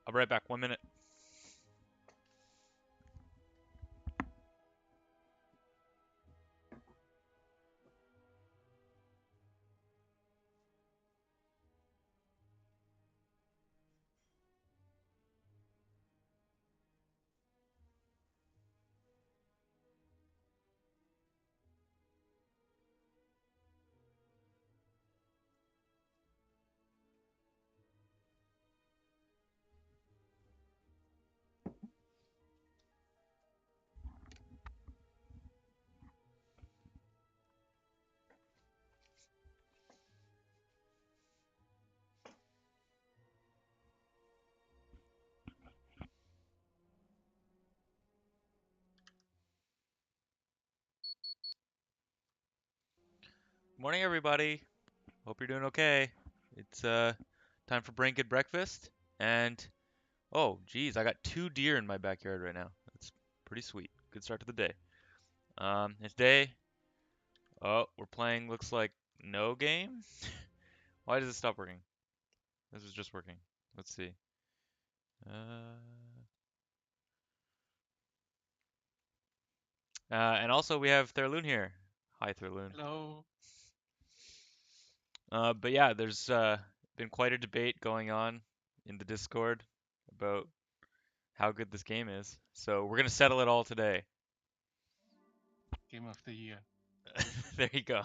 I'll be right back. 1 minute. Morning, everybody. Hope you're doing okay. It's time for BrainGoodBreakfast, and oh, geez, I got 2 deer in my backyard right now. That's pretty sweet. Good start to the day. It's day. Oh, we're playing. Looks like no game. Why does it stop working? This is just working. Let's see. And also we have Thurloon here. Hi, Thurloon. Hello. But yeah, there's been quite a debate going on in the Discord about how good this game is. So we're gonna settle it all today. Game of the year. There you go.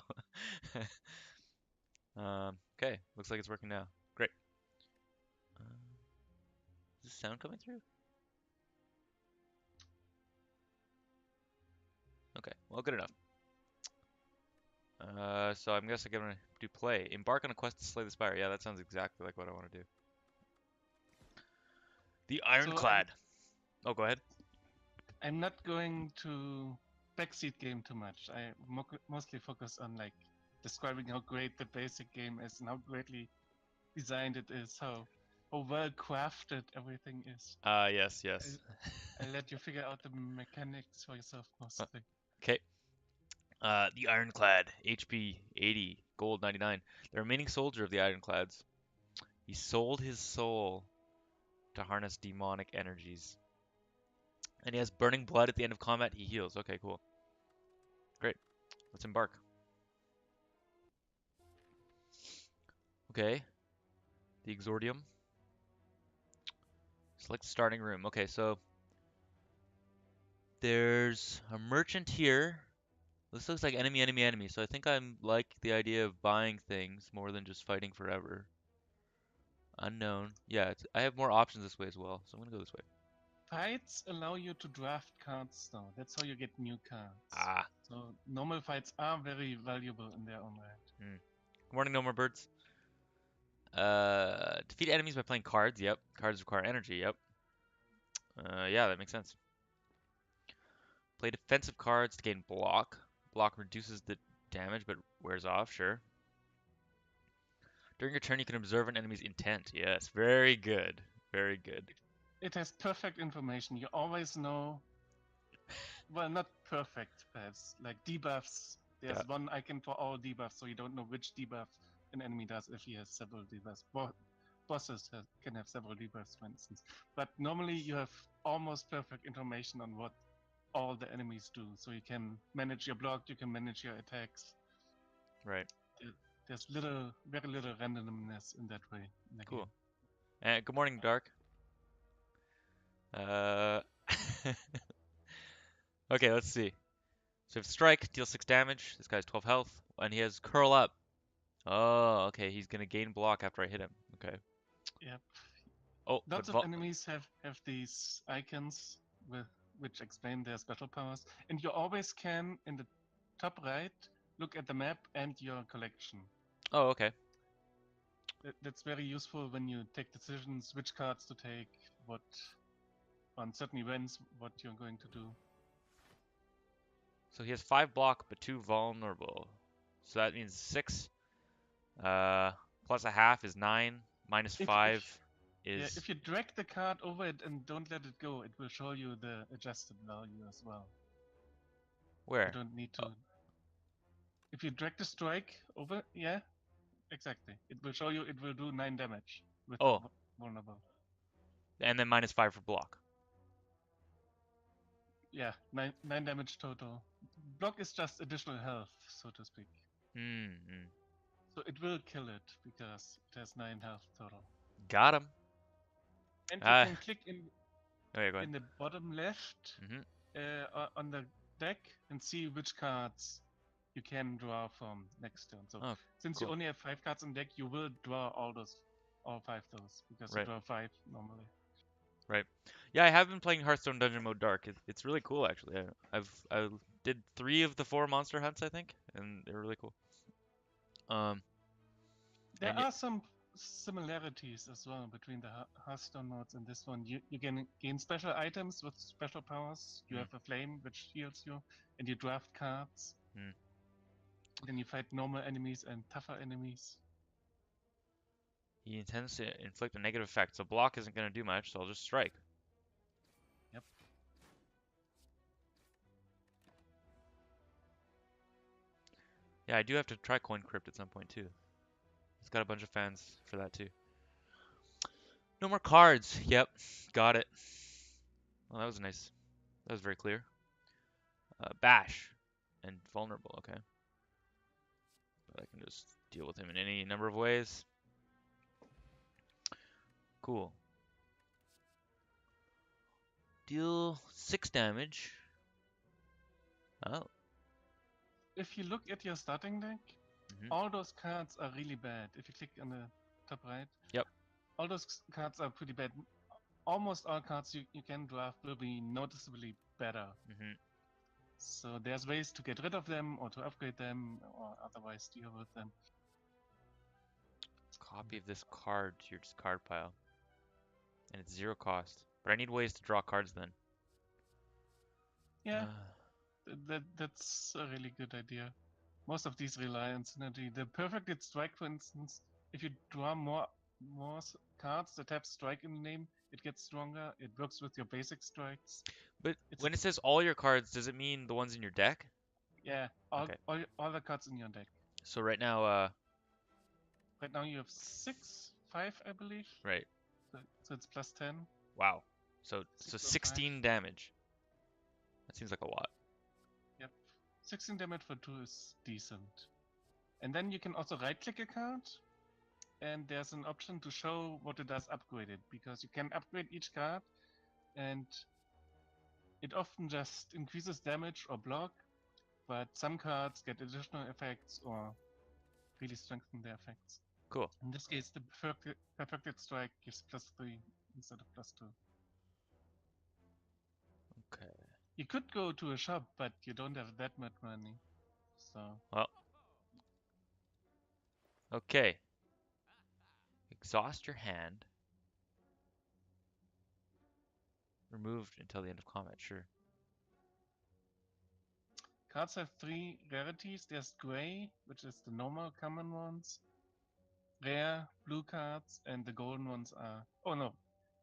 Okay, looks like it's working now. Great. Is the sound coming through? Okay, well, good enough. So I'm guessing I'm gonna do play. Embark on a quest to slay the Spire. Yeah, that sounds exactly like what I want to do. The So I'm Ironclad. Oh, go ahead. I'm not going to backseat game too much. I mostly focus on like describing how great the basic game is and how greatly designed it is, how well crafted everything is. Yes, yes. I'll let you figure out the mechanics for yourself mostly. Okay. The Ironclad, HP 80, gold 99. The remaining soldier of the Ironclads. He sold his soul to harness demonic energies. And he has burning blood at the end of combat. He heals. Okay, cool. Great. Let's embark. Okay. The Exordium. Select starting room. Okay, so there's a merchant here. This looks like enemy, enemy, enemy. So I think I'm like the idea of buying things more than just fighting forever. Unknown. Yeah, I have more options this way as well. So I'm gonna go this way. Fights allow you to draft cards though. That's how you get new cards. Ah. So normal fights are very valuable in their own right. Good morning, no more birds. Defeat enemies by playing cards. Yep. Cards require energy. Yep. Yeah, that makes sense. Play defensive cards to gain block. Block reduces the damage but wears off. Sure. During your turn, you can observe an enemy's intent. Yes, very good. Very good. It has perfect information. You always know, well, not perfect, perhaps, like debuffs. Yeah. There's one icon for all debuffs, so you don't know which debuff an enemy does if he has several debuffs. Bosses can have several debuffs, for instance. But normally you have almost perfect information on what all the enemies do. So you can manage your block, you can manage your attacks. Right. There's very little randomness in that way in the Cool. game. And good morning, Dark. Uh. Okay, let's see. So if strike, deal 6 damage. This guy's 12 health, and he has curl up. Oh, okay. He's gonna gain block after I hit him. Okay. Yep. Oh, but Lots of enemies have these icons with which explain their special powers, and you always can in the top right look at the map and your collection. oh, okay. That's very useful when you take decisions which cards to take, what on certain events, what you're going to do. So he has 5 block but 2 vulnerable. So that means 6. Plus a half is 9. Minus If 5 yeah, is if you drag the card over it and don't let it go, it will show you the adjusted value as well. You where? don't need Oh, to. If you drag the strike over, yeah, exactly. It will show you it will do 9 damage with the oh, vulnerable. And then -5 for block. Yeah, nine damage total. Block is just additional health, so to speak. Hmm. So it will kill it because it has 9 health total. Got him. And you Ah. can click Oh yeah, go ahead. in the bottom left on the deck and see which cards you can draw from next turn. So Oh, since you cool. only have 5 cards on deck, you will draw all 5 those because you Right. draw 5 normally. Right. Yeah, I have been playing Hearthstone Dungeon Mode Dark. It's really cool actually. I did 3 of the 4 monster hunts I think, and they're really cool. There And are some similarities as well between the Hearthstone modes and this one. You can gain special items with special powers. You mm, have a flame which heals you, and you draft cards. mm. Then you fight normal enemies and tougher enemies. He intends to inflict a negative effect, so block isn't going to do much, so I'll just strike. Yep. Yeah, I do have to try Coin Crypt at some point too. It's got a bunch of fans for that too. No more cards. Yep, got it. Well, that was nice. That was very clear. Bash and vulnerable. Okay, but I can just deal with him in any number of ways. Cool. Deal 6 damage. Oh. If you look at your starting deck, Mhm. all those cards are really bad. If you click on the top right, Yep. all those cards are pretty bad. Almost all cards you can draft will be noticeably better. Mhm. So there's ways to get rid of them or to upgrade them or otherwise deal with them. Copy of this card to your discard pile, and it's 0 cost. But I need ways to draw cards then. Yeah, that's a really good idea. Most of these rely on synergy. The perfected strike, for instance, if you draw more cards that have strike in the name, it gets stronger. It works with your basic strikes. But It's when it says all your cards, does it mean the ones in your deck? yeah, Okay. all the cards in your deck. So right now, Right now you have 5, I believe. right. So it's plus 10. Wow. So 6 or 5. 16 damage. That seems like a lot. Yep. 16 damage for 2 is decent. And then you can also right click a card, and there's an option to show what it does upgraded, because you can upgrade each card, and it often just increases damage or block, but some cards get additional effects or really strengthen their effects. Cool. In this case, the perfected strike gives +3 instead of +2. Okay. You could go to a shop, but you don't have that much money. So Well. Okay. Exhaust your hand. Removed until the end of combat. Sure. cards have 3 rarities. There's gray, which is the normal common ones. Rare, blue cards, and the golden ones are... Oh no,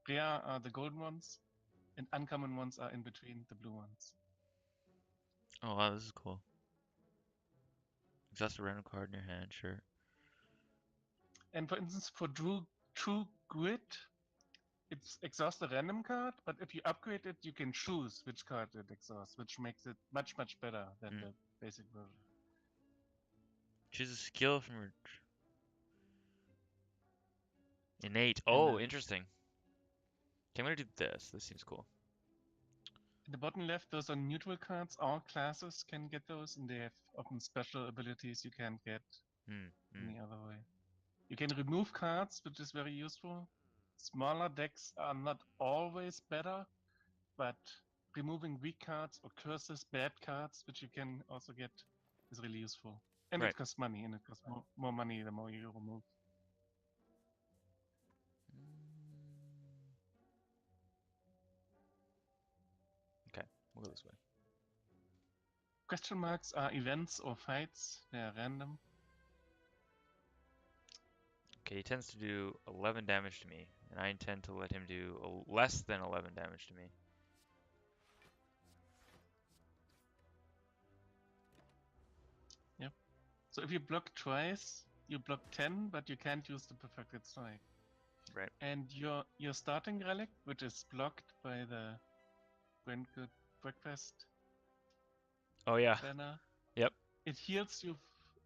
rare are the golden ones, and uncommon ones are in between the blue ones. Oh wow, this is cool. Exhaust a random card in your hand. Sure. And for instance, for True Grit, it's exhaust a random card, but if you upgrade it, you can choose which card it exhausts, which makes it much better than the basic version. Choose a skill from your innate. And Oh, interesting. Okay, I'm gonna do this. This seems cool. in the bottom left, those are neutral cards. All classes can get those, and they have often special abilities you can't get any other way. You can remove cards, which is very useful. Smaller decks are not always better, but removing weak cards or curses, bad cards, which you can also get, is really useful. And Right. it costs money, and it costs more money the more you remove. Okay, we'll go this way. Question marks are events or fights. They are random. Okay, he tends to do 11 damage to me, and I intend to let him do less than 11 damage to me. Yep. So if you block twice, you block 10, but you can't use the perfected strike. Right. And your starting relic, which is blocked by the BrainGoodBreakfast Oh yeah. banner, Yep. it heals you.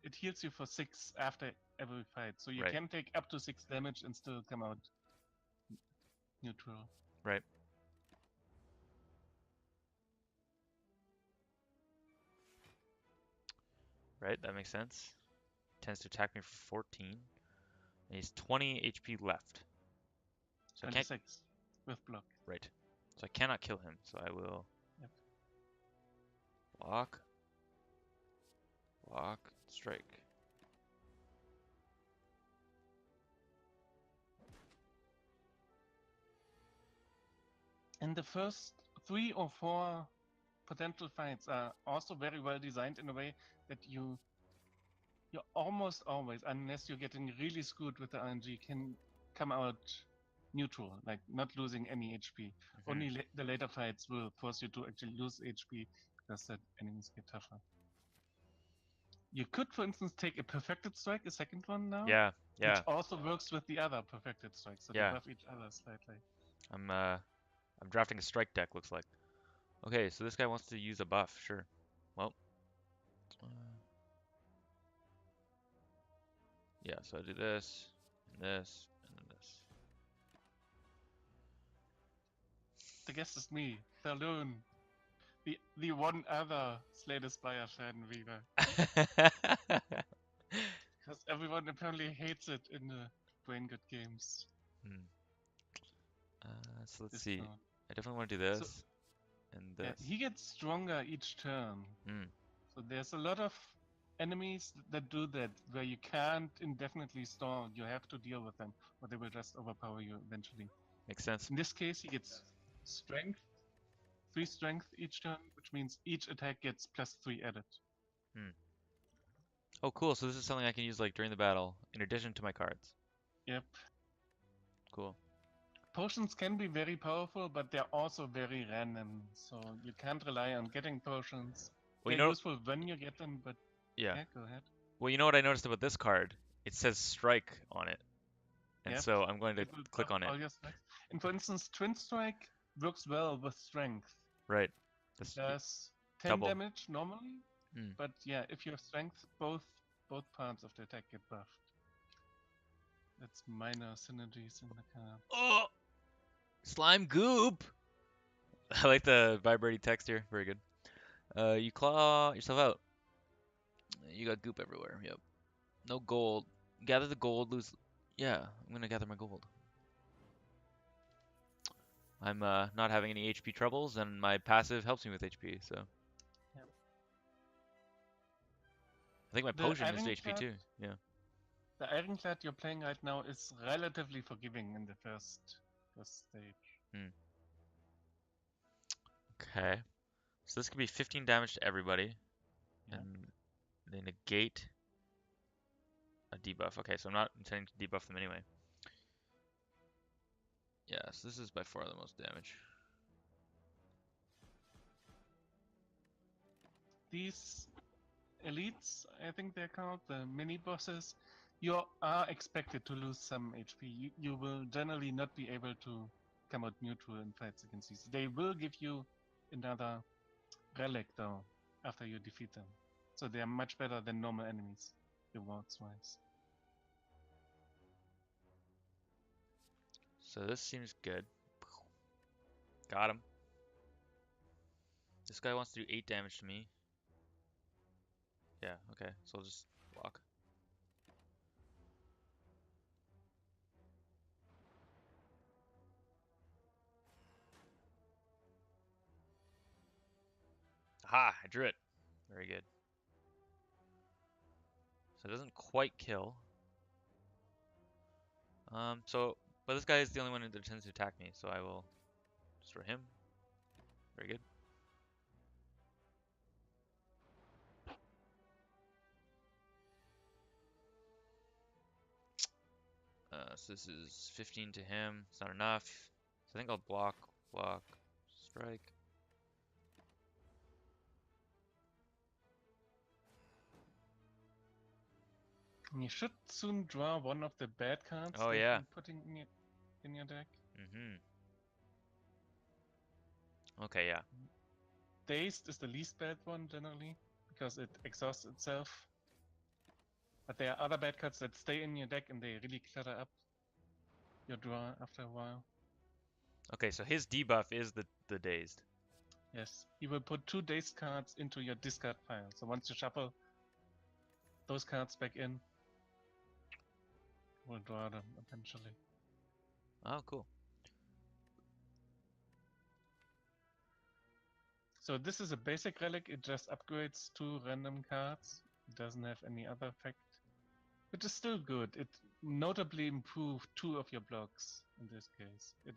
It heals you for 6 after every fight, so you Right. can take up to 6 damage and still come out neutral. Right. Right. That makes sense. Tends to attack me for 14. And he's 20 HP left. So I can't. 26 with block. Right. So I cannot kill him. So I will Yep. block, block, strike. And the first 3 or 4 potential fights are also very well designed in a way that you're almost always, unless you're getting really screwed with the RNG, can come out neutral, like not losing any HP. Only the later fights will force you to actually lose HP because the enemies get tougher. You could, for instance, take a perfected strike, a second one now, Yeah. Yeah. which also works with the other perfected strikes, so Yeah. they buff each other slightly. I'm drafting a strike deck. Looks like. Okay. So this guy wants to use a buff. Sure. Well. Yeah. So I do this, and this, and then this. The guest is me, Saloon. The one other Slay the Spire fan reader. Because everyone apparently hates it in the BrainGood games. So let's This see. round. I definitely want to do this So, and yeah, this. he gets stronger each turn. So there's a lot of enemies that do that, where you can't indefinitely store. You have to deal with them, or they will just overpower you eventually. Makes sense. In this case, he gets strength, 3 strength each turn, which means each attack gets +3 added. Oh, cool. So this is something I can use like during the battle, in addition to my cards. Yep. Cool. Potions can be very powerful, but they're also very random, so you can't rely on getting potions. Well, They're you know, useful when you get them, but yeah. yeah, go ahead. Well, you know what I noticed about this card? It says strike on it. And Yep, so I'm going to it will click buff on it. all your strikes. And for instance, Twin Strike works well with strength. Right. It does 10 double. damage normally, but yeah, if you have strength, both parts of the attack get buffed. That's minor synergies in the card. Oh! Slime goop! I like the vibrating text here. Very good. You claw yourself out. You got goop everywhere. Yep. No gold. Gather the gold, lose. Yeah, I'm gonna gather my gold. I'm not having any HP troubles, and my passive helps me with HP, so. Yep. I think my potion is HP too. Yeah. The Ironclad you're playing right now is relatively forgiving in the first stage. Okay. So this could be 15 damage to everybody. Yeah. And they negate a debuff. Okay, so I'm not intending to debuff them anyway. Yeah, so this is by far the most damage. These elites, I think they're called, the mini bosses, you are expected to lose some HP. You will generally not be able to come out neutral in fights against these. They will give you another relic though after you defeat them. So they are much better than normal enemies, rewards wise. So this seems good. Got him. This guy wants to do 8 damage to me. Yeah, okay, so I'll just block. Aha, I drew it. Very good. So it doesn't quite kill. But this guy is the only one that tends to attack me, so I will destroy him. Very good. So this is 15 to him. It's not enough. So I think I'll block, strike. You should soon draw one of the bad cards Oh they've yeah. been putting in it. in your deck. Mm-hmm. Okay, yeah. Dazed is the least bad one generally, because it exhausts itself. But there are other bad cards that stay in your deck and they really clutter up your draw after a while. Okay, so his debuff is the dazed. Yes, you will put 2 dazed cards into your discard pile. So once you shuffle those cards back in, we'll draw them eventually. Oh, cool. So this is a basic relic, it just upgrades 2 random cards. It doesn't have any other effect. Which is still good. It notably improved 2 of your blocks in this case. It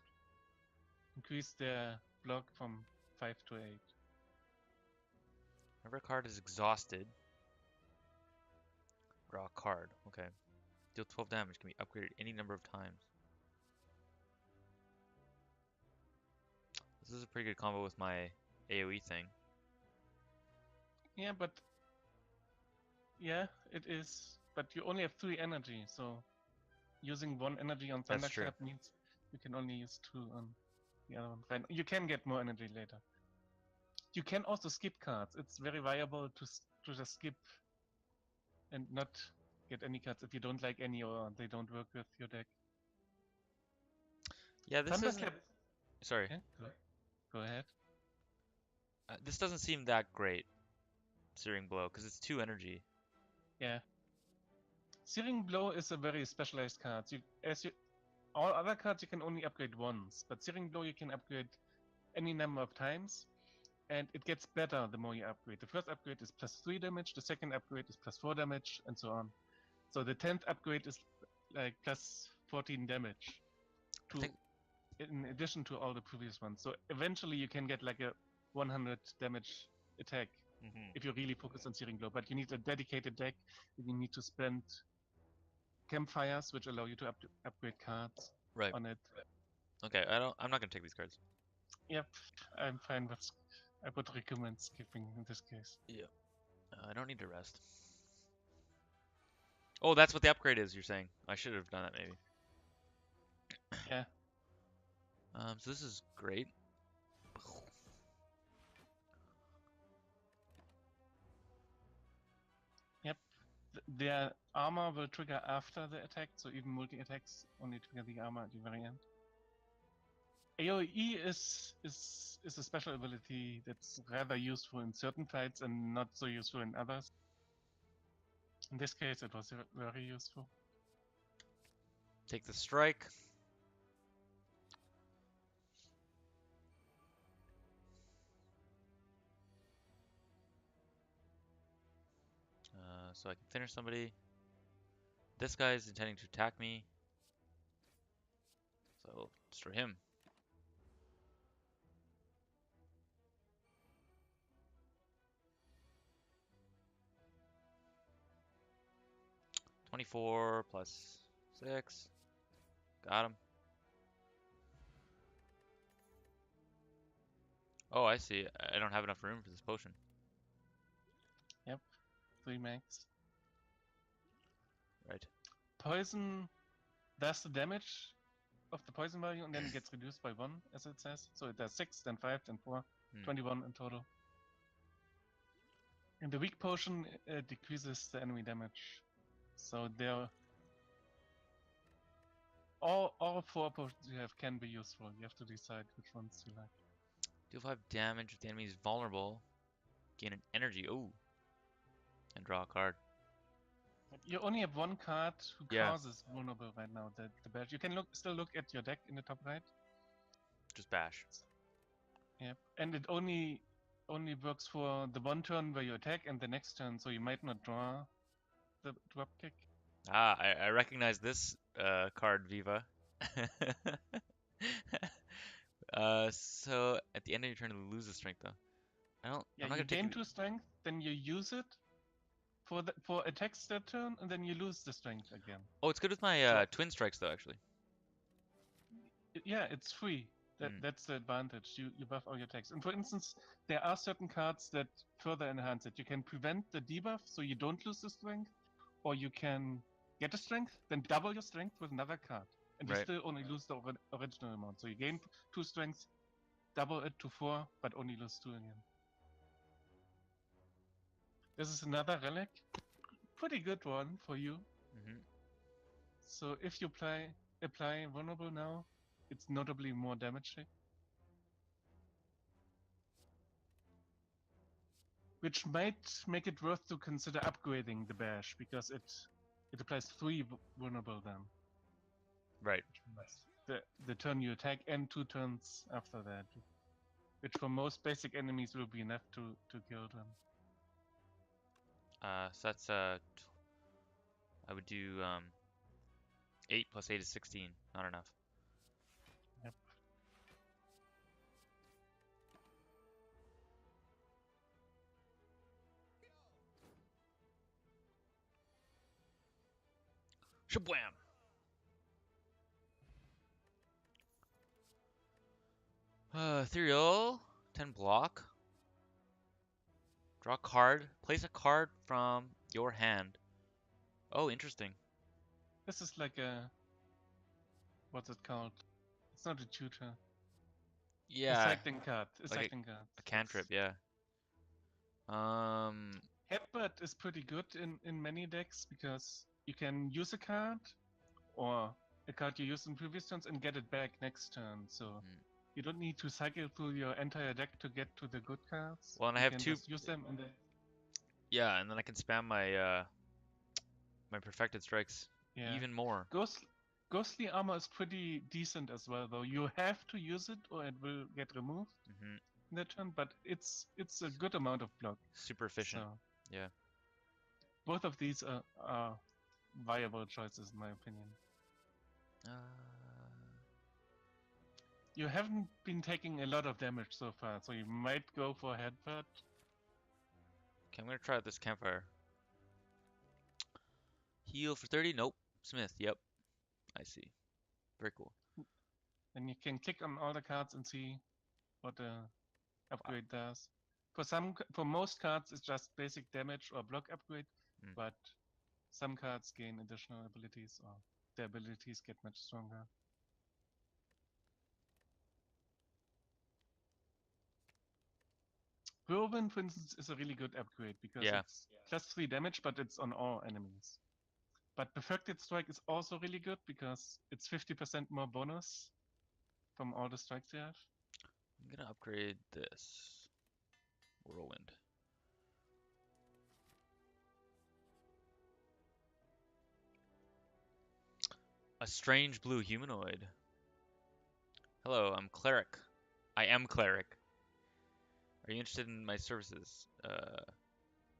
increased their block from 5 to 8. Whenever a card is exhausted, draw a card. Okay. Deal 12 damage, can be upgraded any number of times. This is a pretty good combo with my AoE thing. Yeah, but yeah, it is. But you only have 3 energy, so using 1 energy on That's true. Thunderclap means you can only use 2 on the other one. Fine. You can get more energy later. You can also skip cards. It's very viable to just skip and not get any cards if you don't like any or they don't work with your deck. Yeah, this isn't. Thunderclap. Sorry. Yeah, go ahead. This doesn't seem that great, Searing Blow, because it's 2 energy. Yeah. Searing Blow is a very specialized card. All other cards you can only upgrade once, but Searing Blow you can upgrade any number of times, and it gets better the more you upgrade. The first upgrade is +3 damage, the second upgrade is +4 damage, and so on. So the 10th upgrade is like +14 damage, in addition to all the previous ones. So eventually you can get like a 100 damage attack if you really focus on Searing Blow. But you need a dedicated deck, and you need to spend campfires, which allow you to upgrade cards Right. on it. Okay, I'm not gonna take these cards. Yep, I'm fine with. I would recommend skipping in this case. Yeah. I don't need to rest. Oh, that's what the upgrade is, you're saying. I should have done that maybe. Yeah. So this is great. Yep. Their armor will trigger after the attack, so even multi-attacks only trigger the armor at the very end. AoE is a special ability that's rather useful in certain fights and not so useful in others. In this case, it was very useful. Take the strike. So I can finish somebody. This guy is intending to attack me. So I'll destroy him. +24 +6. Got him. Oh, I see. I don't have enough room for this potion. Yep. 3 max. Right. Poison does the damage of the poison value and then it gets reduced by 1, as it says. So it does 6, then 5, then 4, 21 in total. And the weak potion decreases the enemy damage. So there, all 4 potions you have can be useful. You have to decide which ones you like. Deal 5 damage if the enemy is vulnerable. Gain an energy. Ooh. And draw a card. You only have 1 card who Yeah. causes vulnerable right now. The bash. You can still look at your deck in the top right. Just bash. Yep. And it only works for the 1 turn where you attack and the next turn, so you might not draw the drop kick. Ah, I recognize this card, Viva. So at the end of your turn, you lose a strength though. Yeah, I'm not you gonna take gain it. 2 strength, then you use it for attacks that turn, and then you lose the strength again. Oh, it's good with my So- twin strikes though, actually. Yeah, it's free. That's the advantage. You buff all your attacks. And for instance, there are certain cards that further enhance it. You can prevent the debuff so you don't lose the strength, or you can get a strength, then double your strength with another card. and you Right. still only lose the original amount. So you gain 2 strength, double it to 4, but only lose 2 again. This is another relic, pretty good one for you. Mm-hmm. So if you apply vulnerable now, it's notably more damage, which might make it worth to consider upgrading the bash because it applies 3 vulnerable then. Right. The turn you attack and 2 turns after that, which for most basic enemies will be enough to kill them. So that's I would do 8 plus 8 is 16. Not enough. Yep. Shabwam! Ethereal, 10 block. Draw a card. Place a card from your hand. Oh, interesting. This is like a, what's it called? It's not a tutor. A Yeah, cycling card. A like cycling card. a cantrip, yeah. Headbutt is pretty good in many decks because you can use a card or a card you used in previous turns and get it back next turn. So you don't need to cycle through your entire deck to get to the good cards. well, and I you have can two. just use them and then Yeah, and then I can spam my my perfected strikes even more. Ghostly armor is pretty decent as well, though. You have to use it or it will get removed in that turn, but it's a good amount of block. Super efficient. So Yeah. both of these are viable choices in my opinion. You haven't been taking a lot of damage so far, so you might go for headbutt. Okay, I'm gonna try out this campfire. Heal for 30? Nope. Smith, yep. I see. Very cool. And you can click on all the cards and see what the upgrade does. For most cards, it's just basic damage or block upgrade, but some cards gain additional abilities or their abilities get much stronger. Whirlwind, for instance, is a really good upgrade because it's plus 3 damage, but it's on all enemies. But Perfected Strike is also really good because it's 50% more bonus from all the strikes you have. I'm gonna upgrade this. Whirlwind. A strange blue humanoid. Hello, I'm Cleric. I am Cleric. Are you interested in my services?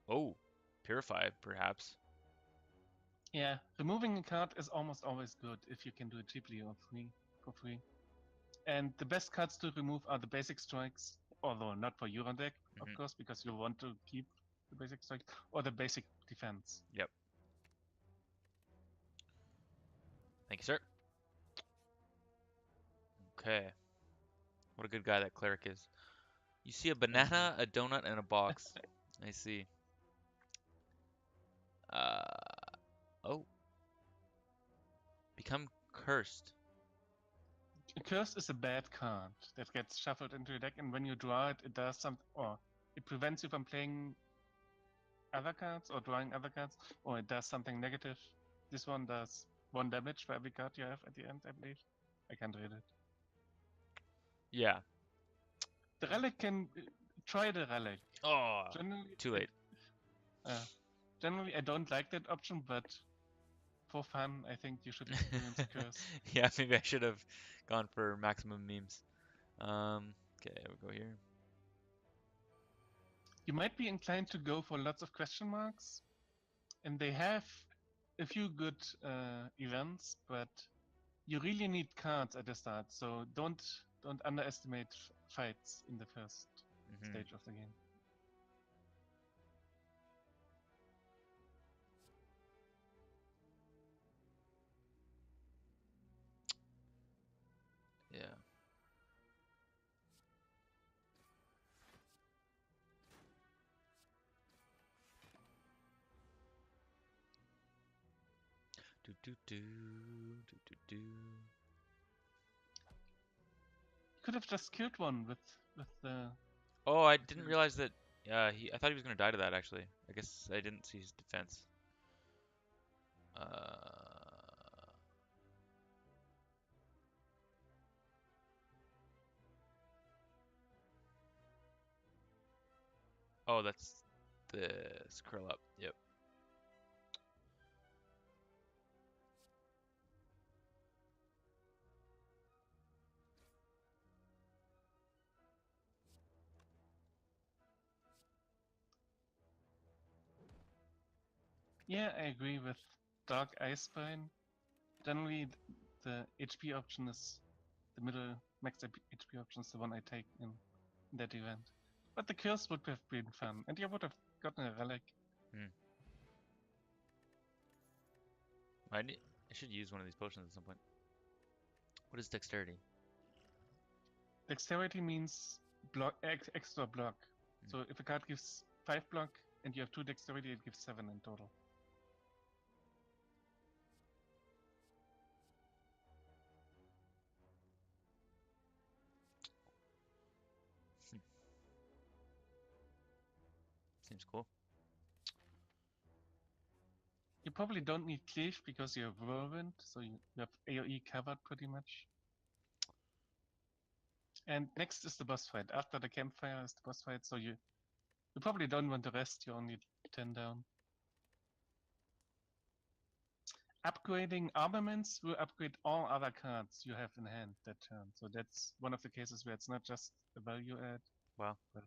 Oh, Purify, perhaps. Yeah, removing a card is almost always good if you can do it cheaply or for free. And the best cards to remove are the basic strikes, although not for Euro deck, of course, because you want to keep the basic strikes, or the basic defense. Yep. Thank you, sir. Okay. What a good guy that Cleric is. You see a banana, a donut, and a box. I see. Oh. Become cursed. Curse is a bad card that gets shuffled into your deck, and when you draw it, it does something, or it prevents you from playing other cards or drawing other cards, or it does something negative. This one does 1 damage for every card you have at the end, I believe. I can't read it. Yeah. The relic can try the relic. Oh, too late. Generally, I don't like that option, but for fun, I think you should experience a curse. Yeah, maybe I should have gone for maximum memes. Okay, we'll go here. You might be inclined to go for lots of question marks, and they have a few good events, but you really need cards at the start, so don't underestimate fights in the first stage of the game. Yeah. Do do do do do do. could have just killed one with the. Oh, I didn't realize that. I thought he was gonna die to that actually. I guess I didn't see his defense. Oh, that's the curl up. Yep. Yeah, I agree with Dark Ice Spine. Generally, the HP option is the middle max HP option is the one I take in that event. But the kills would have been fun, and you would have gotten a relic. Hmm. I should use one of these potions at some point. What is dexterity? Dexterity means block extra block. So if a card gives 5 block and you have 2 dexterity, it gives 7 in total. Seems cool. You probably don't need Cleave because you have Whirlwind, so you have AoE covered pretty much. And next is the boss fight. After the campfire is the boss fight, so you probably don't want to rest, you're only 10 down. Upgrading armaments will upgrade all other cards you have in hand that turn. So that's one of the cases where it's not just a value add, Wow. but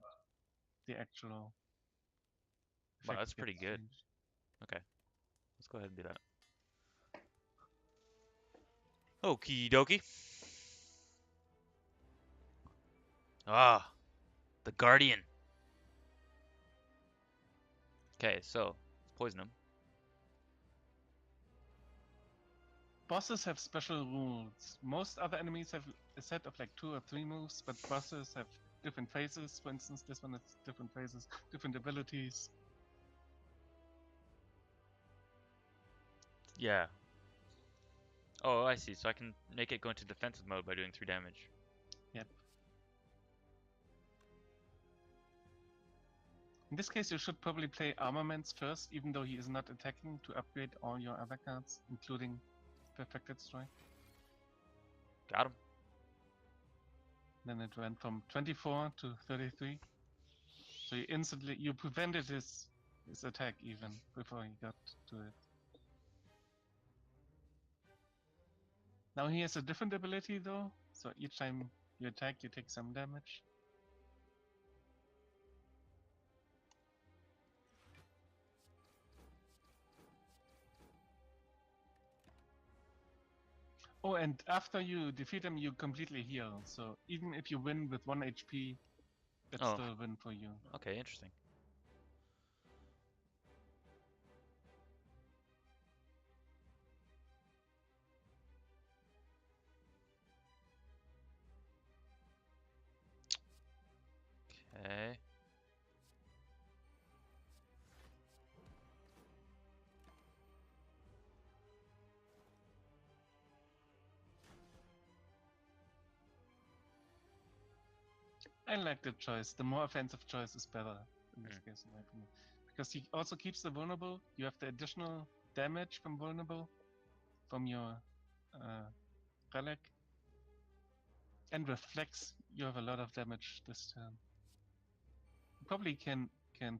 the actual. Wow, that's pretty gets good. changed. Okay. Let's go ahead and do that. Okie dokie. Ah, the Guardian. Okay, so let's poison him. Bosses have special rules. Most other enemies have a set of like 2 or 3 moves, but bosses have different phases. For instance, this one has different phases, different abilities. Yeah. Oh, I see. So I can make it go into defensive mode by doing 3 damage. Yep. In this case, you should probably play armaments first, even though he is not attacking, to upgrade all your other cards, including Perfected Strike. Got him. Then it went from 24 to 33. So you prevented his attack even before he got to it. Now he has a different ability though, so each time you attack you take some damage. Oh, and after you defeat him, you completely heal. So even if you win with 1 HP, that's Oh. still a win for you. Okay, interesting. Okay. I like the choice. The more offensive choice is better in this case, in my opinion. Because he also keeps the vulnerable. You have the additional damage from vulnerable from your relic. And with flex, you have a lot of damage this turn. You probably can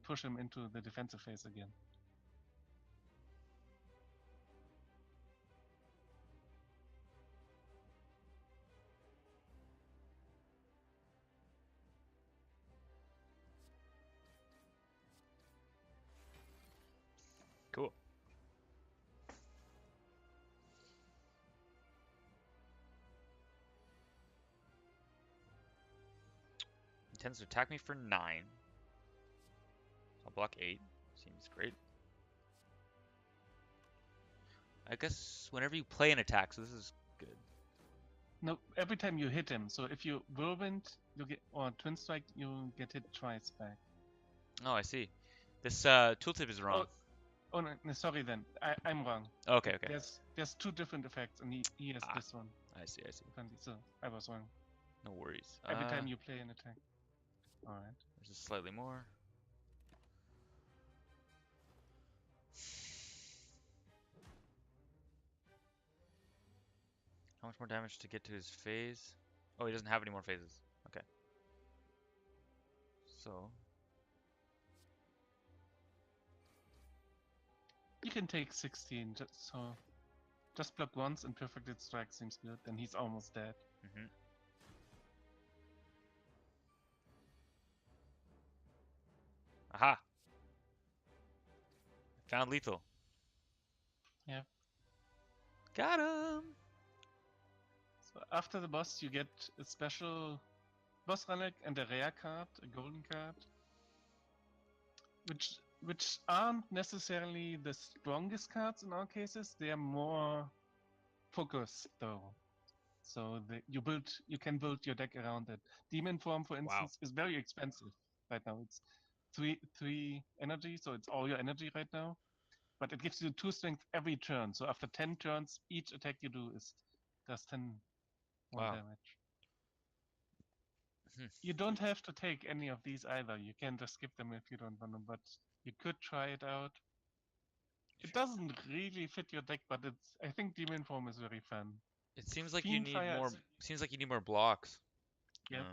push him into the defensive phase again. Cool. He tends to attack me for 9. I'll block 8. Seems great. I guess whenever you play an attack, so this is good. No, every time you hit him. So if you whirlwind, you get or twin strike, you get hit twice back. Oh, I see. This tooltip is wrong. Oh no, sorry then. I'm wrong. Okay, okay. There's 2 different effects, and he has this one. I see, I see. So I was wrong. No worries. Every time you play an attack. Alright. There's just slightly more. How much more damage to get to his phase? Oh, he doesn't have any more phases. Okay. So, You can take 16, just block once and perfected strike seems good, then he's almost dead. mhm. Aha! Found lethal. Yeah. Got him! So after the boss you get a special boss relic and a rare card, a golden card. Which aren't necessarily the strongest cards in all cases, they are more focused though. So you can build your deck around it. Demon form, for Wow. instance, is very expensive right now. It's three energy, so it's all your energy right now. But it gives you 2 strength every turn. So after 10 turns, each attack you do does 10 one Wow. damage. Hmm. You don't have to take any of these either. You can just skip them if you don't want them, but you could try it out. It doesn't really fit your deck, but I think Demon Form is very fun. It seems like you Fiend need Fire more. is, Seems like you need more blocks. yeah,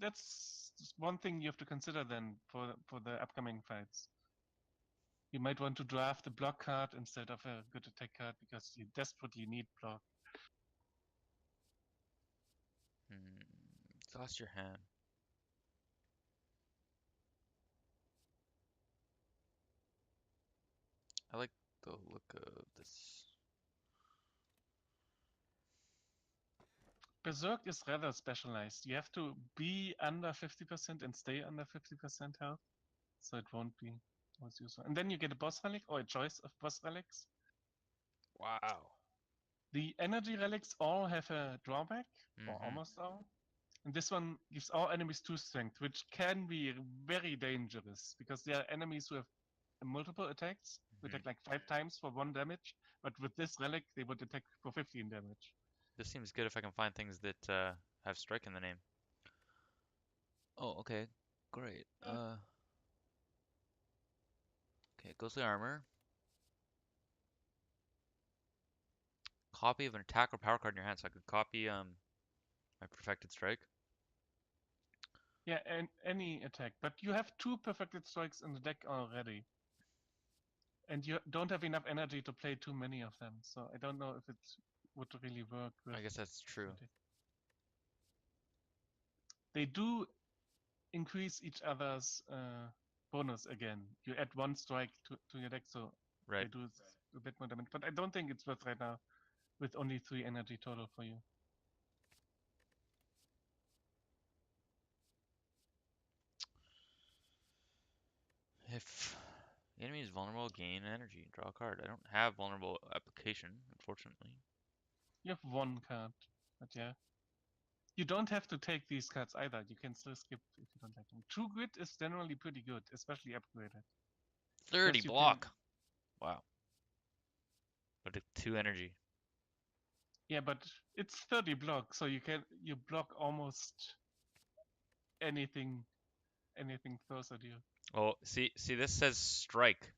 that's one thing you have to consider then for the upcoming fights. You might want to draft a block card instead of a good attack card because you desperately need block. Hmm. Exhaust your hand. I like the look of this. Berserk is rather specialized. You have to be under 50% and stay under 50% health, so it won't be most useful. And then you get a boss relic or a choice of boss relics. Wow. The energy relics all have a drawback, or Mm-hmm. almost all. And this one gives all enemies 2 strength, which can be very dangerous because there are enemies who have multiple attacks, who Mm-hmm. attack like 5 times for 1 damage, but with this relic they would attack for 15 damage. This seems good if I can find things that have strike in the name. Oh, okay. Great. Yeah. Okay, ghostly armor. Copy of an attack or power card in your hand, so I could copy my perfected strike. Yeah, and any attack, but you have 2 perfected strikes in the deck already. And you don't have enough energy to play too many of them, so I don't know if it would really work with I guess that's true. your deck. They do increase each other's bonus again. You add 1 strike to your deck, so they Right. do a bit more damage. But I don't think it's worth right now with only 3 energy total for you. If the enemy is vulnerable, gain energy. Draw a card. I don't have vulnerable application, unfortunately. You have 1 card, but yeah. You don't have to take these cards either. You can still skip if you don't like them. True Grit is generally pretty good, especially upgraded. 30 Because you can, block. Wow. But 2 energy. yeah, but it's 30 block, so you block almost anything throws at you. Oh, see, this says strike,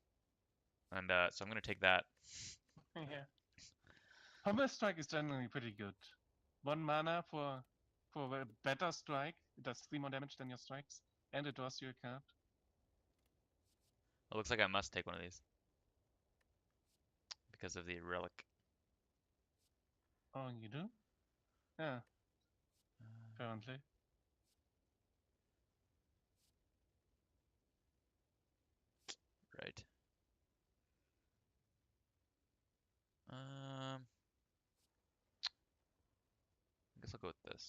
and so I'm gonna take that. Yeah. Humble Strike is generally pretty good. 1 mana for a better strike. It does 3 more damage than your strikes, and it draws you a card. It looks like I must take one of these because of the relic. Oh, you do? Yeah, Uh, apparently. right. I guess I'll go with this.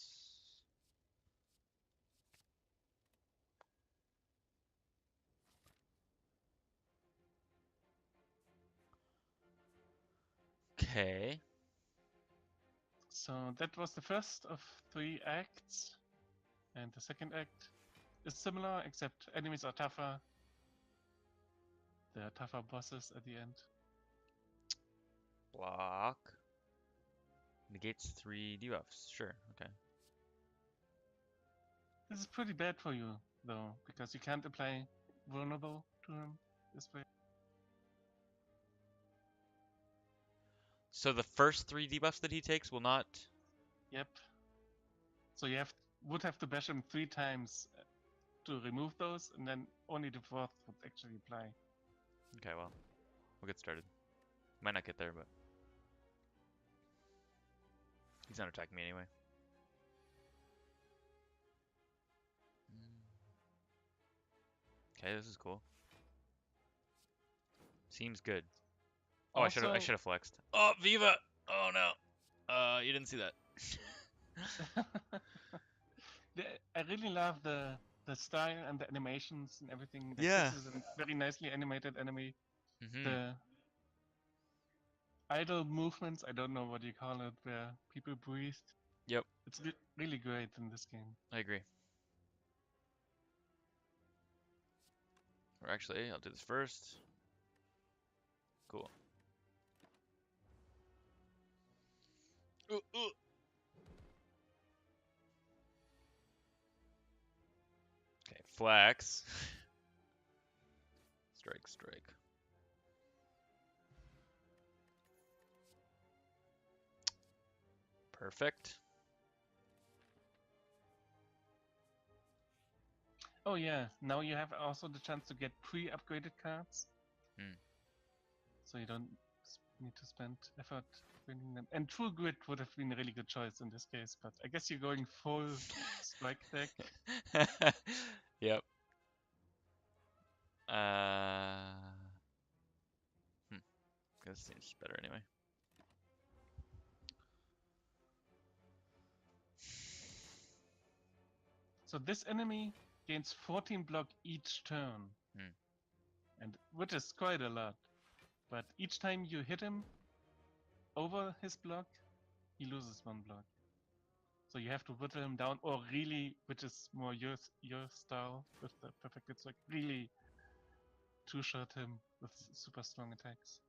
Okay. So that was the first of 3 acts, and the second act is similar, except enemies are tougher. There are tougher bosses at the end. Block. Negates 3 debuffs. Sure. Okay. This is pretty bad for you, though, because you can't apply vulnerable to him this way. So the first 3 debuffs that he takes will not. Yep. So you would have to bash him 3 times to remove those, and then only the 4th would actually apply. Okay, well, we'll get started. Might not get there, but he's not attacking me anyway. Okay, this is cool. Seems good. Oh, Also, I should have flexed. Oh, Viva! Oh no. You didn't see that. I really love the style and the animations and everything. Like, Yeah. this is a very nicely animated enemy. Mm-hmm. The idle movements, I don't know what you call it, where people breathe. Yep, It's really great in this game. I agree. Or actually, I'll do this first. Cool. Ooh, ooh. Okay, flex. Strike, strike. Perfect. Oh yeah, now you have also the chance to get pre-upgraded cards. Hmm. So you don't need to spend effort winning them. And True Grit would have been a really good choice in this case, but I guess you're going full strike deck. Yep. Uh. This seems better anyway. So this enemy gains 14 block each turn, Hmm. and which is quite a lot. But each time you hit him over his block, he loses 1 block. So you have to whittle him down, or really, which is more your style with the perfect hits, like really two-shot him with super strong attacks.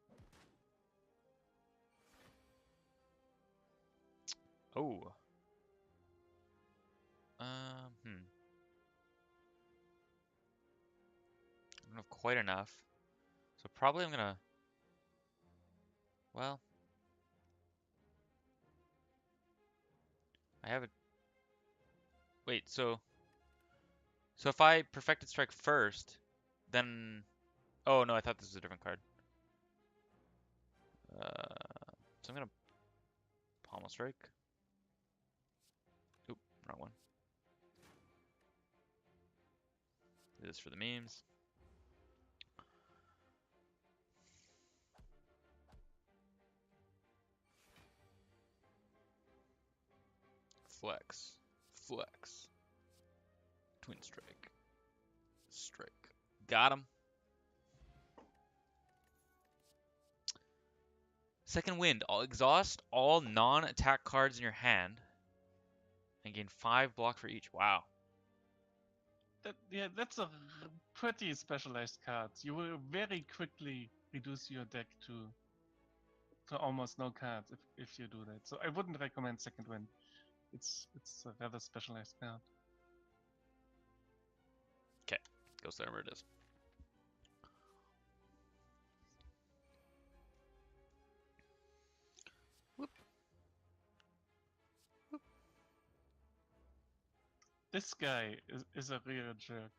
Oh. I don't have quite enough. So probably I'm gonna. Well. I have a. Wait, so. So if I perfected strike first, then. Oh no, I thought this was a different card. So I'm gonna pommel strike. Oop, wrong one. Do this for the memes. Flex. Flex. Twin strike. Strike. Got him. Second wind. I'll exhaust all non-attack cards in your hand and gain 5 block for each. Wow. That's a pretty specialized card. You will very quickly reduce your deck to almost no cards if you do that. So I wouldn't recommend second wind. It's a rather specialized card. Okay. Goes wherever it is. Whoop. Whoop. This guy is a real jerk.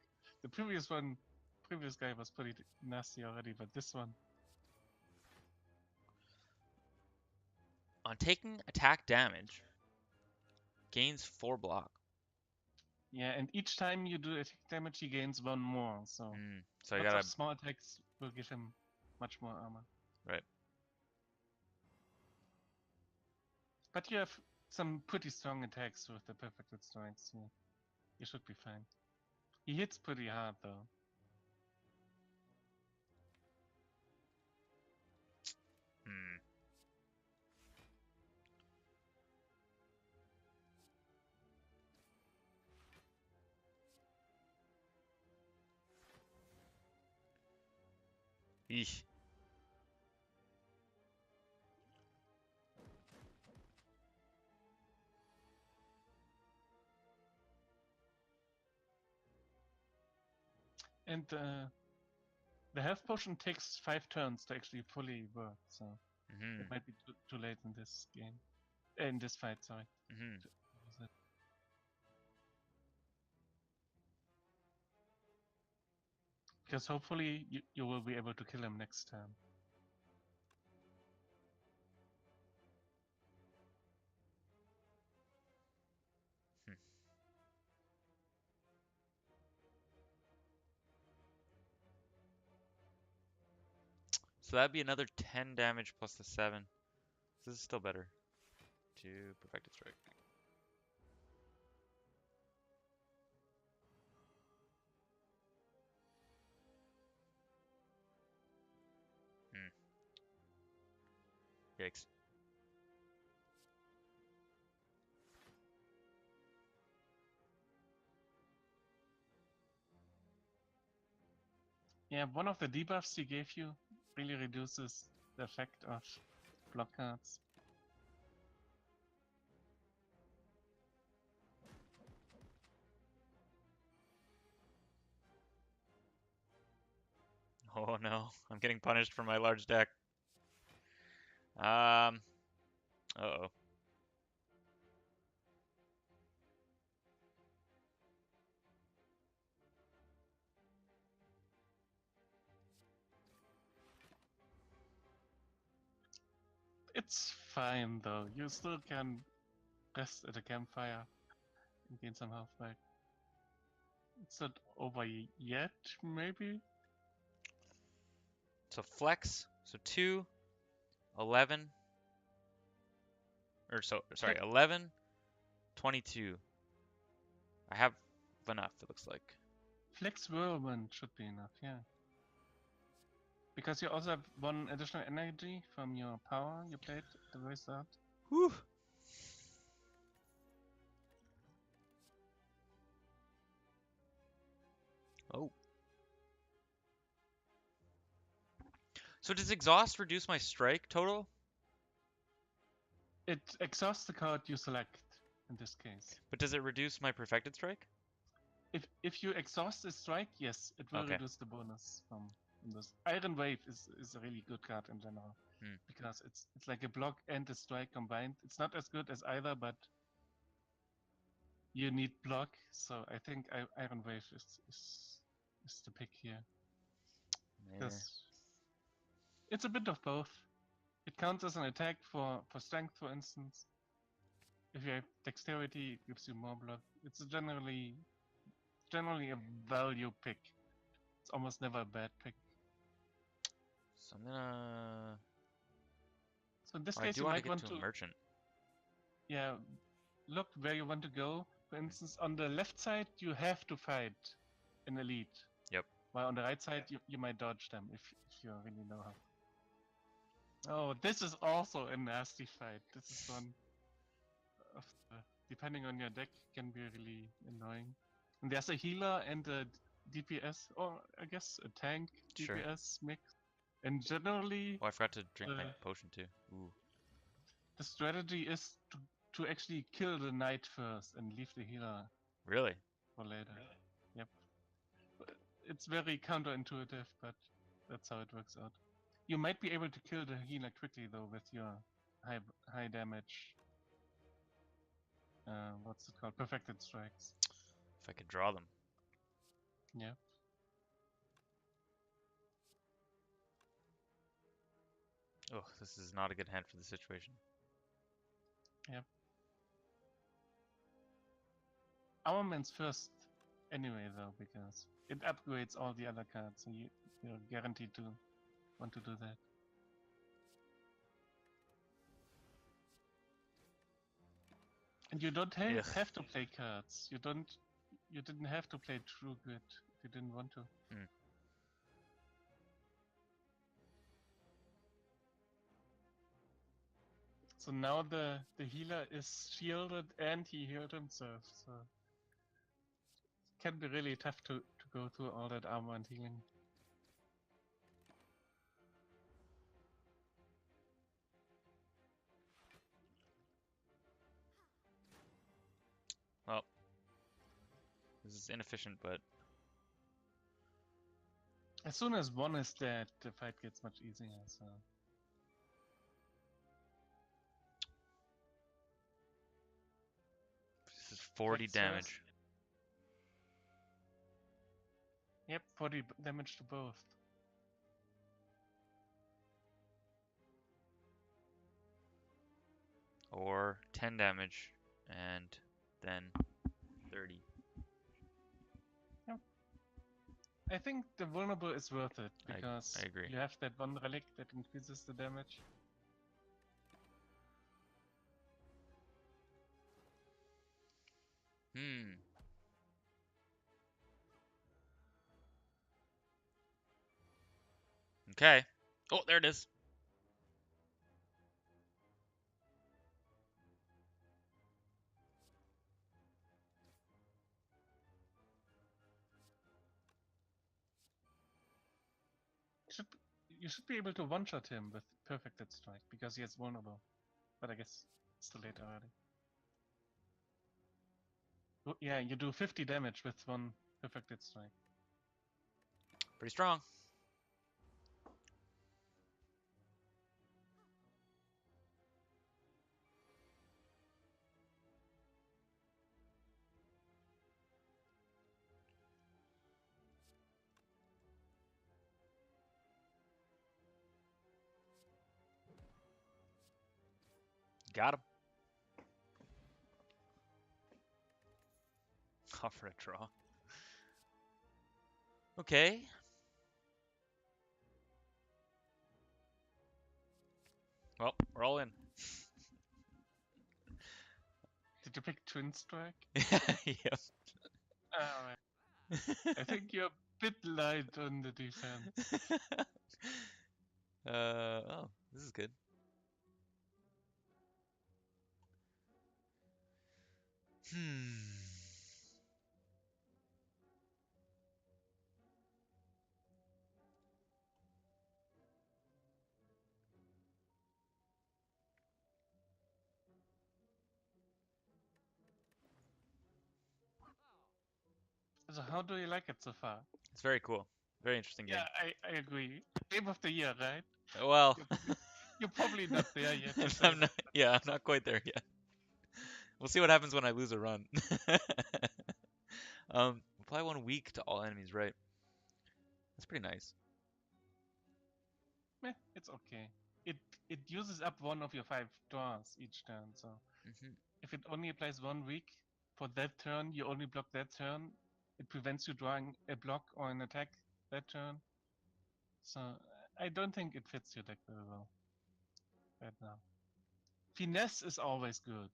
The previous guy was pretty nasty already, but this one. On taking attack damage, gains 4 block. Yeah, and each time you do attack damage, he gains 1 more. So So I lots gotta. of small attacks will give him much more armor. Right. But you have some pretty strong attacks with the perfected strikes. So you should be fine. He hits pretty hard though. Hmm. Eesh. And the health potion takes 5 turns to actually fully work, so Mm-hmm. it might be too late in this game. In this fight, sorry. Mm-hmm. to use it. Because hopefully you will be able to kill him next turn. Hmm. So that'd be another 10 damage plus the 7. This is still better. 2 perfected strike. Hmm. Yikes. Yeah, one of the debuffs he gave you really reduces the effect of block cards. Oh no, I'm getting punished for my large deck. Uh-oh. It's fine though. You still can rest at a campfire and gain some health back. It's not over yet, maybe? So flex. So 2, 11. Or so, sorry, Flex, 11, 22. I have enough, it looks like. Flex Whirlwind should be enough, yeah. Because you also have 1 additional energy from your power you played at the very start. Whew. Oh. So does exhaust reduce my strike total? It exhausts the card you select in this case. But does it reduce my perfected strike? If you exhaust a strike, yes, it will Okay. reduce the bonus from this. Iron Wave is a really good card in general. Hmm. Because it's like a block and a strike combined. It's not as good as either, but you need block, so I think Iron Wave is the pick here. Yeah. Because it's a bit of both. It counts as an attack for strength, for instance. If you have dexterity, it gives you more block. It's generally a value pick. It's almost never a bad pick. So I'm gonna... So in this Oh, I case, do you want to might get want to a to, merchant. yeah, look where you want to go. For instance, on the left side, you have to fight an elite. Yep. While on the right side, you might dodge them if you really know how. Oh, this is also a nasty fight. This is one of the, depending on your deck, can be really annoying. And there's a healer and a DPS, or I guess a tank Sure. DPS mix. And generally, Oh, I forgot to drink my potion too. Ooh. the strategy is to actually kill the knight first and leave the healer Really? for later. Yep. It's very counterintuitive, but that's how it works out. You might be able to kill the healer quickly though with your high damage. What's it called? Perfected strikes. If I could draw them. Yeah. Oh, this is not a good hand for the situation. Yep. Armaments first, anyway though, because it upgrades all the other cards, so you're guaranteed to want to do that. And you don't Ugh. have to play cards. You didn't have to play True Grit if you didn't want to. Hmm. So now the healer is shielded and he healed himself, so it can be really tough to go through all that armor and healing. Well, this is inefficient, but As soon as one is dead, the fight gets much easier. So This is 40 effects first. damage. Yep, 40 damage to both. Or 10 damage and then 30. Yep. I think the vulnerable is worth it because I agree. you have that one relic that increases the damage. Hmm. Okay. Oh, there it is. Should you should be able to one-shot him with perfected strike because he is vulnerable. But I guess it's too late already. Oh, yeah, you do 50 damage with one perfected strike. Pretty strong. Got him. Offer a draw. Okay. Well, we're all in. Did you pick twin strike? Yep. Alright. I think you're a bit light on the defense. Oh, this is good. Hmm. So how do you like it so far? It's very cool. Very interesting Yeah, game. I agree. Game of the year, right? Well, You're probably not there yet to say I'm not. that. Yeah, I'm not quite there yet. We'll see what happens when I lose a run. Apply 1 week to all enemies, right? That's pretty nice. Meh, it's okay. It it uses up one of your 5 draws each turn, so Hmm. if it only applies 1 week for that turn, you only block that turn. It prevents you drawing a block or an attack that turn. So I don't think it fits your deck very well right now. Finesse is always good.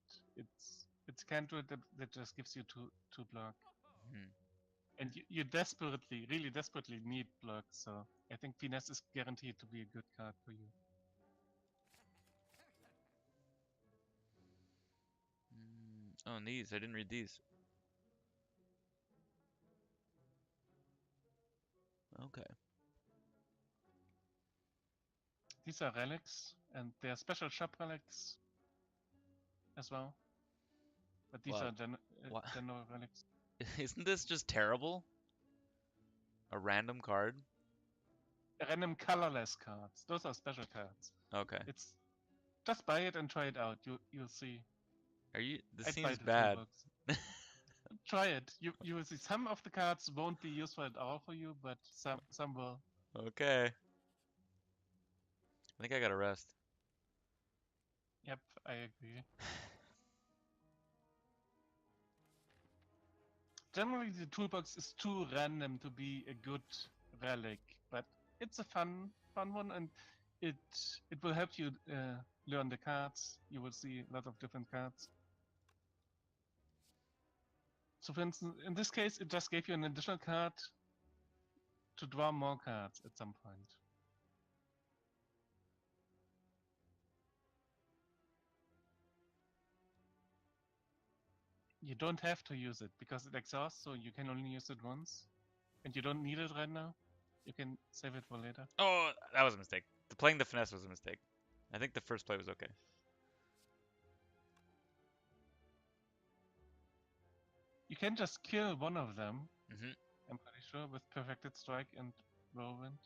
It's cantrip that just gives you two block. Hmm. And you desperately, really desperately need blocks, so I think Finesse is guaranteed to be a good card for you. Oh, and these. I didn't read these. Okay. These are relics, and they are special shop relics as well. But these Well, are what? general relics. Isn't this just terrible? A random card? Random colorless cards. Those are special cards. Okay. It's just buy it and try it out. You'll see. Are you? This I'd buy seems the bad. toolbox. Try it. You will see some of the cards won't be useful at all for you, but some will. Okay. I think I gotta rest. Yep, I agree. Generally, the toolbox is too random to be a good relic, but it's a fun one, and it it will help you learn the cards. You will see a lot of different cards. So, for instance, in this case, it just gave you an additional card to draw more cards at some point. You don't have to use it because it exhausts, so you can only use it once, and you don't need it right now. You can save it for later. Oh, that was a mistake. Playing the finesse was a mistake. I think the first play was okay. You can just kill one of them. Hmm. I'm pretty sure with perfected strike and Whirlwind.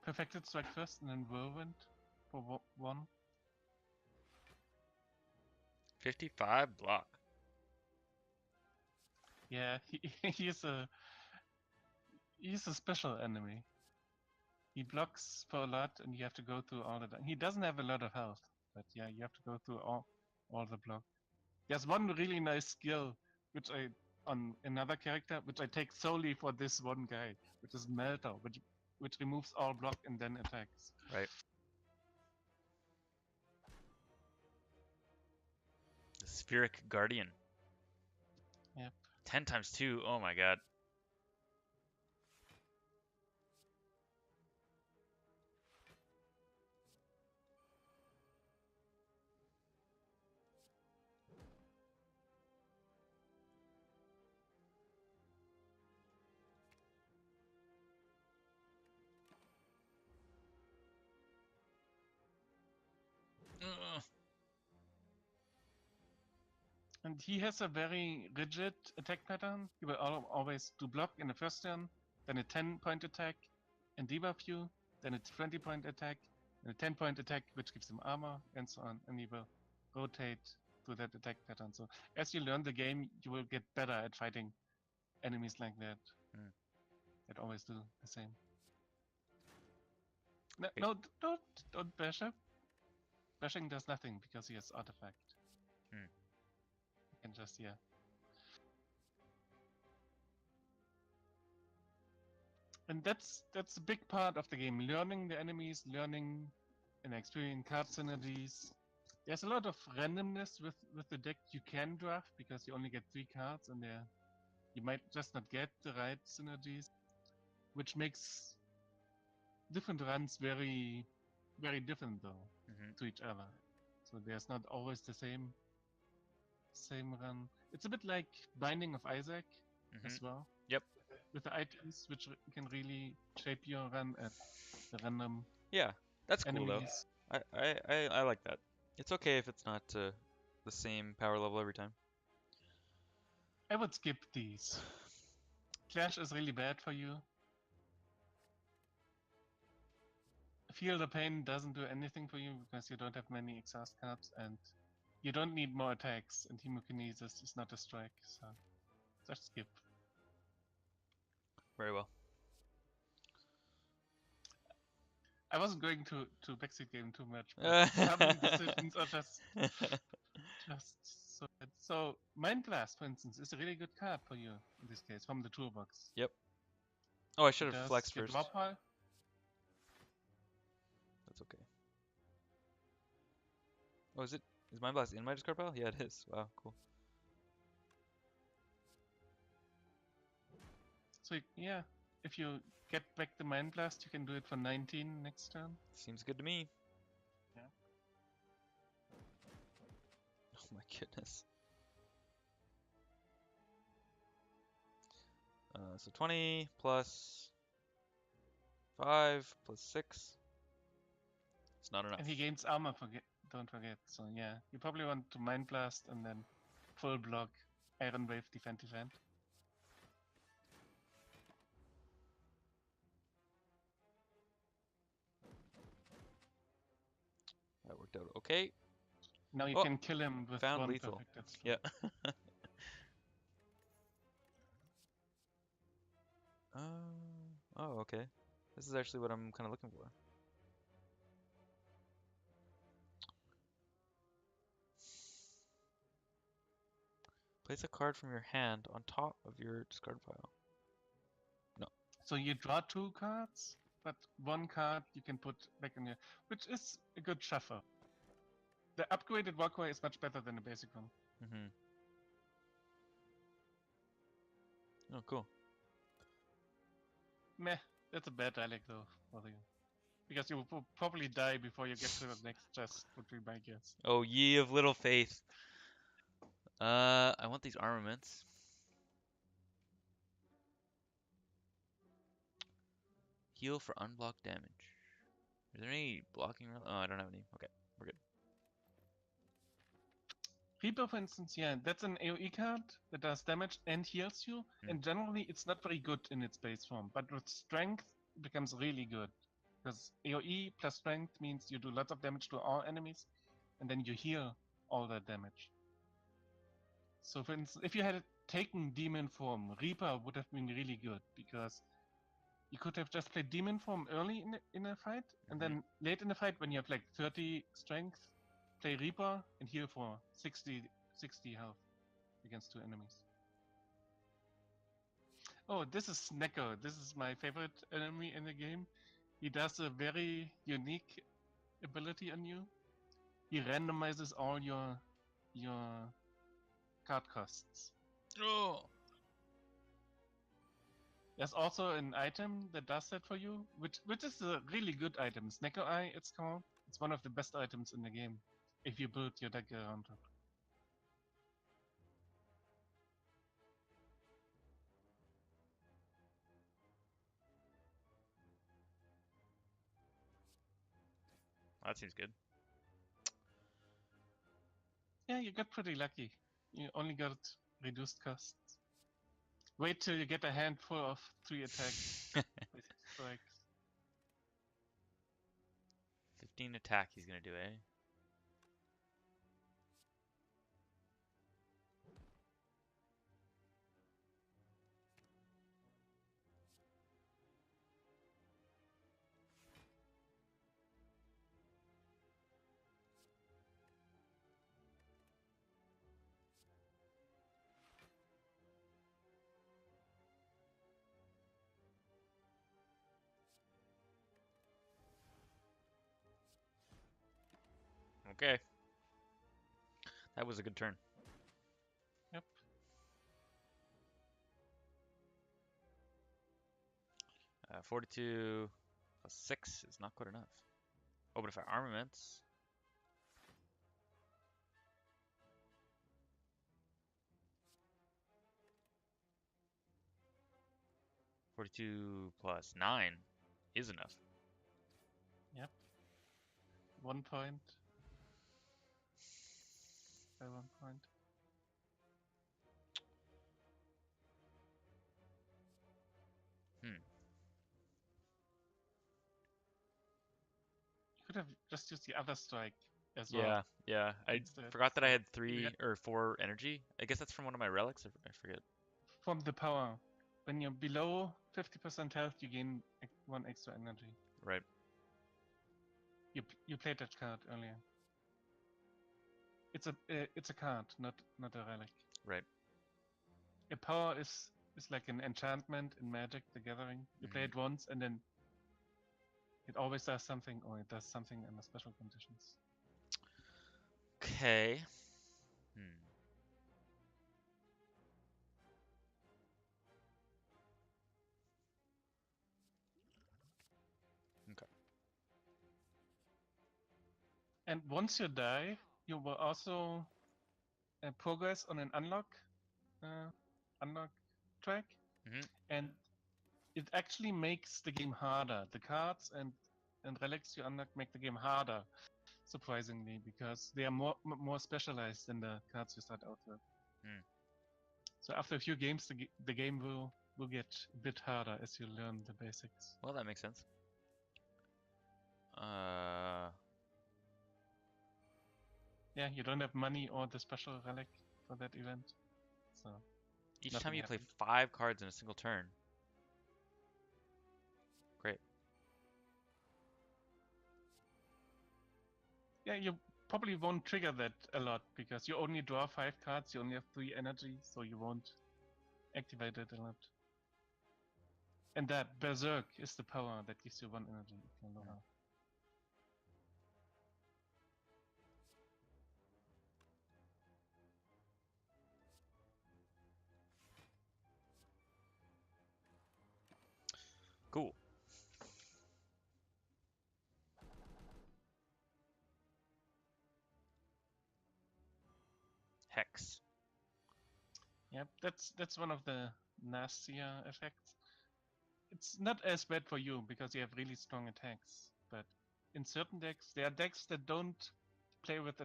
Perfected strike first and then Whirlwind for 1. 55 block. Yeah, he's a special enemy. He blocks for a lot, and you have to go through all the. He doesn't have a lot of health, but yeah, you have to go through all the block. There's one really nice skill which I on another character which I take solely for this one guy, which is Melter, which removes all block and then attacks. Right. The Spheric Guardian. Yep. 10 times 2. Oh my god. Ugh. And he has a very rigid attack pattern. He will always do block in the first turn, then a 10-point attack and debuff you, then a 20-point attack, and a 10-point attack which gives him armor, and so on. And he will rotate through that attack pattern. So as you learn the game, you will get better at fighting enemies like that. Hmm. That always do the same. No, don't bash him. Bashing does nothing because he has artifact. Hmm. You can just, yeah. And that's a big part of the game. Learning the enemies, learning and experiencing card synergies. There's a lot of randomness with the deck you can draft because you only get 3 cards and you might just not get the right synergies, which makes different runs very, very different though to each other. So there's not always the same run. It's a bit like Binding of Isaac as well. Yep. With the items which can really shape your run at the random. Yeah, that's cool enemies. though. I like that. It's okay if it's not the same power level every time. I would skip these. Clash is really bad for you. Feel the Pain doesn't do anything for you because you don't have many exhaust cards and you don't need more attacks, and Hemokinesis is not a strike, so just skip. Very well. I wasn't going to backseat game too much, but some decisions are just so bad. So Mind Blast, for instance, is a really good card for you in this case from the toolbox. Yep. Oh, I should have flexed get first. Warp Pile. That's okay. Oh, is Mind Blast in my discard pile? Yeah, it is. Wow, cool. So yeah, if you get back the Mind Blast, you can do it for 19 next turn. Seems good to me. Yeah. Oh my goodness. So 20 plus 5 plus 6. It's not enough. And he gains armor, don't forget. So yeah, you probably want to Mind Blast and then full block Iron Wave Defensive Hand. That worked out okay. Now you can kill him with found one lethal. perfect strike. Yeah. Oh, okay. This is actually what I'm kind of looking for. Place a card from your hand on top of your discard pile. No. So you draw 2 cards, but 1 card you can put back in your, which is a good shuffle. The upgraded walkway is much better than the basic one. Mm-hmm. Oh, cool. Meh, that's a bad dialect though for you. Because you will probably die before you get to the next chest, would be my guess. Oh, ye of little faith. I want these armaments. Heal for unblocked damage. Is there any blocking? Oh, I don't have any. Okay, we're good. Reaper, for instance, yeah, that's an AoE card that does damage and heals you, and generally it's not very good in its base form, but with strength it becomes really good. Because AoE plus strength means you do lots of damage to all enemies, and then you heal all that damage. So for instance, if you had taken demon form, Reaper would have been really good, because you could have just played demon form early in a fight, and then late in the fight when you have like 30 strength, play Reaper and heal for 60 health against 2 enemies. Oh, this is Snecko. This is my favorite enemy in the game. He does a very unique ability on you. He randomizes all your card costs. Oh. There's also an item that does that for you, which is a really good item. Snecko Eye, it's called. It's one of the best items in the game, if you build your deck around it. That seems good. Yeah, you got pretty lucky. You only got reduced costs. Wait till you get a handful of 3 attacks. 15 attack he's gonna do, eh? Okay. That was a good turn. Yep. 42 plus 6 is not good enough. Oh, but if I armaments... 42 plus 9 is enough. Yep. 1 point. By 1 point. You could have just used the other strike as well. Yeah. I instead. forgot that I had So you 3 or 4 energy. I guess that's from one of my relics. I forget. From the power. When you're below 50% health, you gain 1 extra energy. Right. You played that card earlier. It's a card, not a relic. Right. A power is like an enchantment in Magic: The Gathering. You play it once, and then it always does something, or it does something under special conditions. Okay. Okay. And once you die, you will also progress on an unlock track, and it actually makes the game harder. The cards and relics you unlock make the game harder, surprisingly, because they are more specialized than the cards you start out with. So after a few games, the game will get a bit harder as you learn the basics. Well, that makes sense. Yeah, you don't have money or the special relic for that event. So each time you play 5 cards in a single turn. Great. Yeah, you probably won't trigger that a lot because you only draw 5 cards, you only have 3 energy, so you won't activate it a lot. And that Berserk is the power that gives you 1 energy if you're low. Cool. Hex. Yep, that's one of the nastier effects. It's not as bad for you because you have really strong attacks, but in certain decks, there are decks that don't play with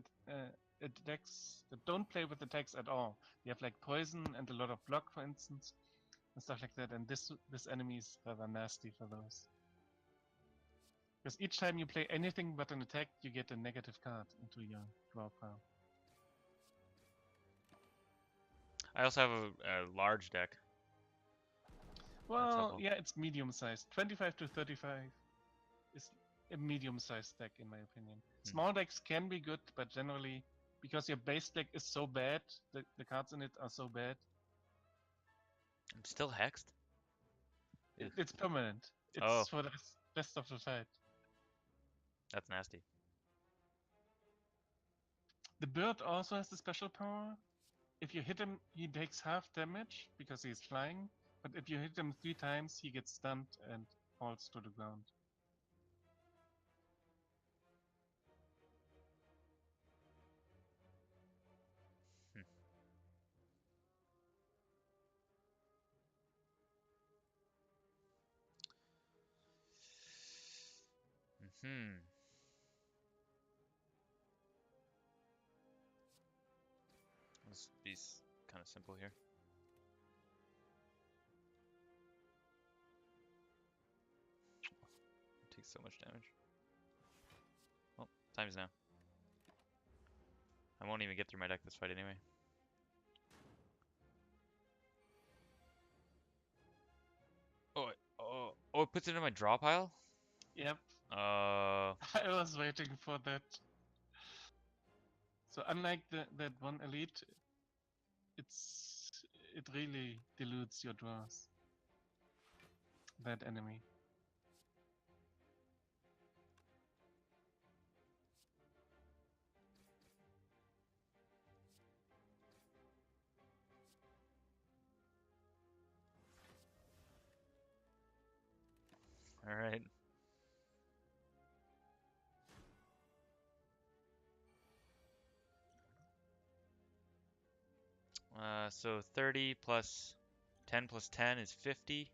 decks that don't play with attacks at all. You have like poison and a lot of block, for instance, and stuff like that. And this enemy is rather nasty for those. Because each time you play anything but an attack, you get a negative card into your draw pile. I also have a large deck. Well, yeah, it's medium-sized. 25 to 35 is a medium-sized deck, in my opinion. Small decks can be good, but generally, because your base deck is so bad, the cards in it are so bad. I'm still hexed? It's permanent. Oh. It's for the rest of the fight. That's nasty. The bird also has the special power. If you hit him, he takes half damage because he's flying. But if you hit him 3 times, he gets stunned and falls to the ground. Let's be kind of simple here. It takes so much damage. Well, time's now. I won't even get through my deck this fight anyway. Oh, it puts it in my draw pile? Yep. I was waiting for that. So unlike that one elite, it really dilutes your draws. That enemy. Alright. So 30 plus 10 plus 10 is 50.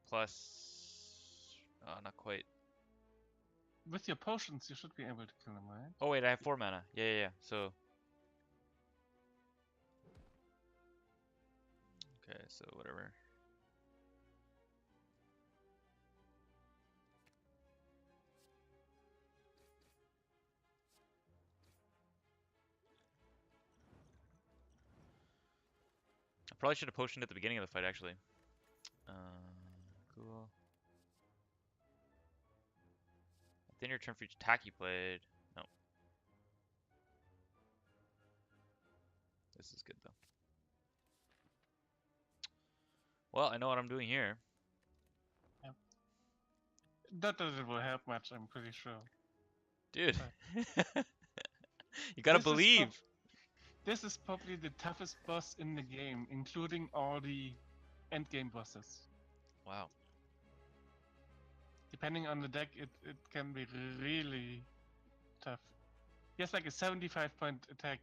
Plus... not quite. With your potions, you should be able to kill him, right? Oh wait, I have 4 mana. Yeah. So... Okay, so whatever. I probably should have potioned at the beginning of the fight, actually. Cool. At the end of your turn for each attack you played. No. This is good, though. Well, I know what I'm doing here. Yep. Not that it will help much, I'm pretty sure. Dude. You gotta believe. This is probably the toughest boss in the game, including all the endgame bosses. Wow. Depending on the deck, it can be really tough. He has like a 75-point attack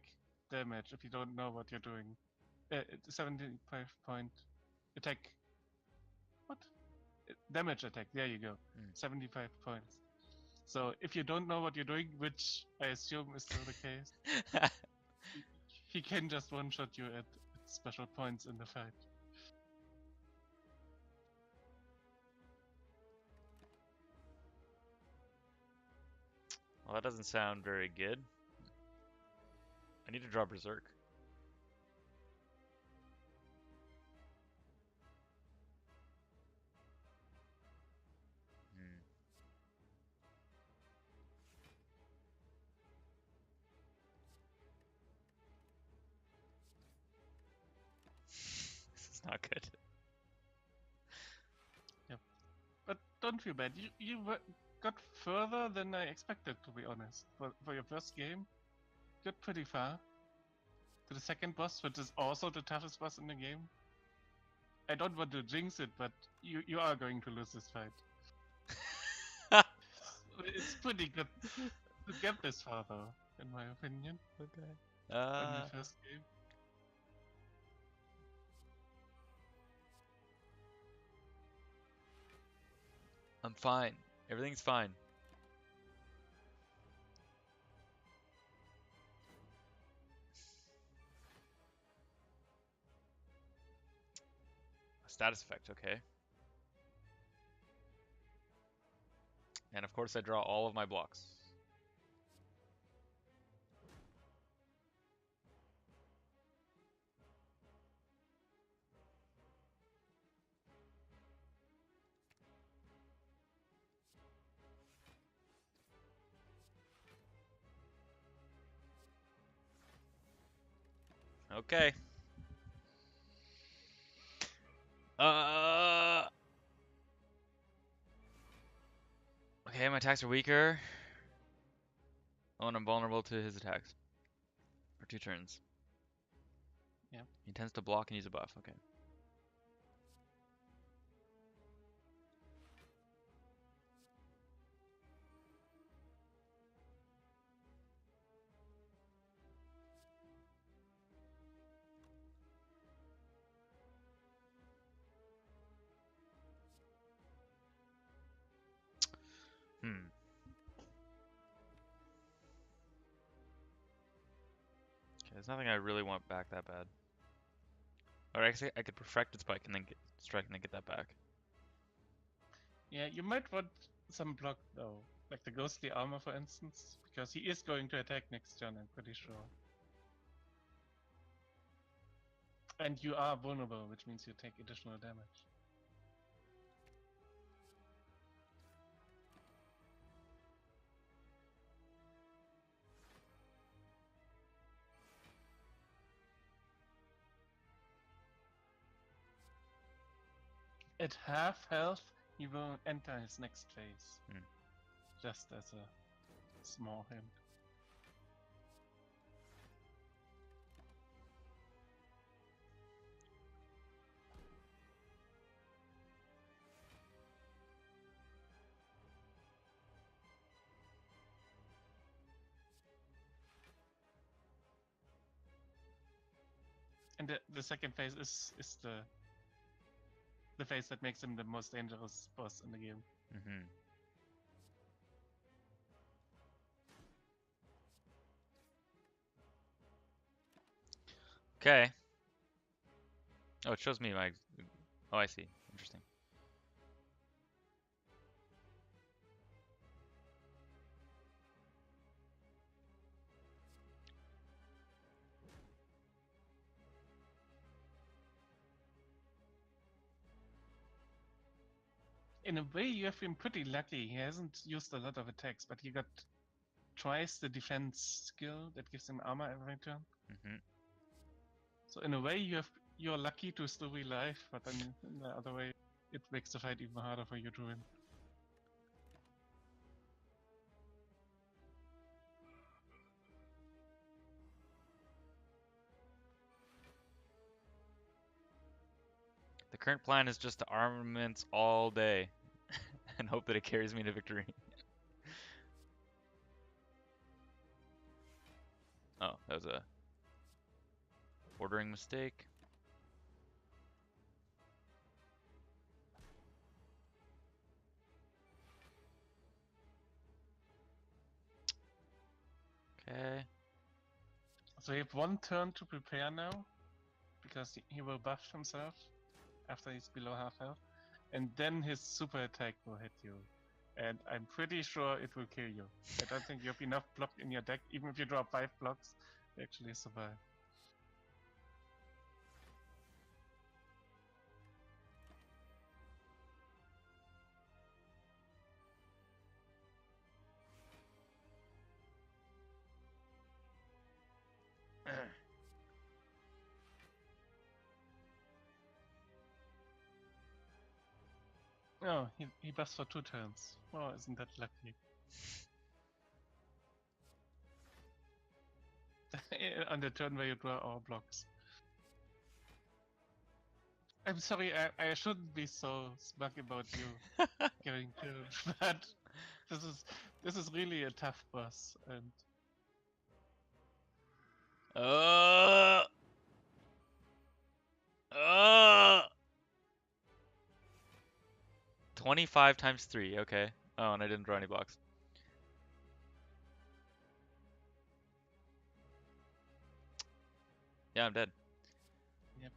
damage if you don't know what you're doing. 75-point attack. What? Damage attack. There you go. 75 points. So if you don't know what you're doing, which I assume is still the case, he can just one-shot you at special points in the fight. Well, that doesn't sound very good. I need to draw Berserk. This is not good. Yep. But don't feel bad. You got further than I expected, to be honest. For your first game, got pretty far. To the second boss, which is also the toughest boss in the game. I don't want to jinx it, but you are going to lose this fight. It's pretty good to get this far, though, in my opinion. Okay. In the first game. I'm fine. Everything's fine. status effect, okay. And of course I draw all of my blocks. Okay. Okay, my attacks are weaker. Oh, and I'm vulnerable to his attacks. For 2 turns. Yeah. He tends to block and use a buff, okay. Hmm. Okay, there's nothing I really want back that bad. Or actually, I could perfect spike and then get strike and then get that back. Yeah, you might want some block though, like the ghostly armor, for instance, because he is going to attack next turn. I'm pretty sure. And you are vulnerable, which means you take additional damage. At half health, he will enter his next phase. Hmm. Just as a small hint. And the second phase is the phase that makes him the most dangerous boss in the game. Mm-hmm. Okay. Oh, it shows me my... Oh, I see. Interesting. In a way, you have been pretty lucky. He hasn't used a lot of attacks, but he got twice the defense skill that gives him armor every turn. Mm-hmm. So in a way, you're lucky to still be alive, but then in the other way, it makes the fight even harder for you to win. The current plan is just to armaments all day and hope that it carries me to victory. Oh, that was a ordering mistake. Okay. So you have one turn to prepare now, because he will buff himself after he's below half health, and then his super attack will hit you. And I'm pretty sure it will kill you. I don't think you have enough block in your deck, even if you draw 5 blocks, to actually survive. Oh, he buffs for 2 turns. Oh, isn't that lucky? On the turn where you draw all blocks. I'm sorry, I shouldn't be so smug about you getting killed, but this is really a tough boss, and Uh, uh, 25 times 3, okay. Oh, and I didn't draw any blocks. Yeah, I'm dead. yep.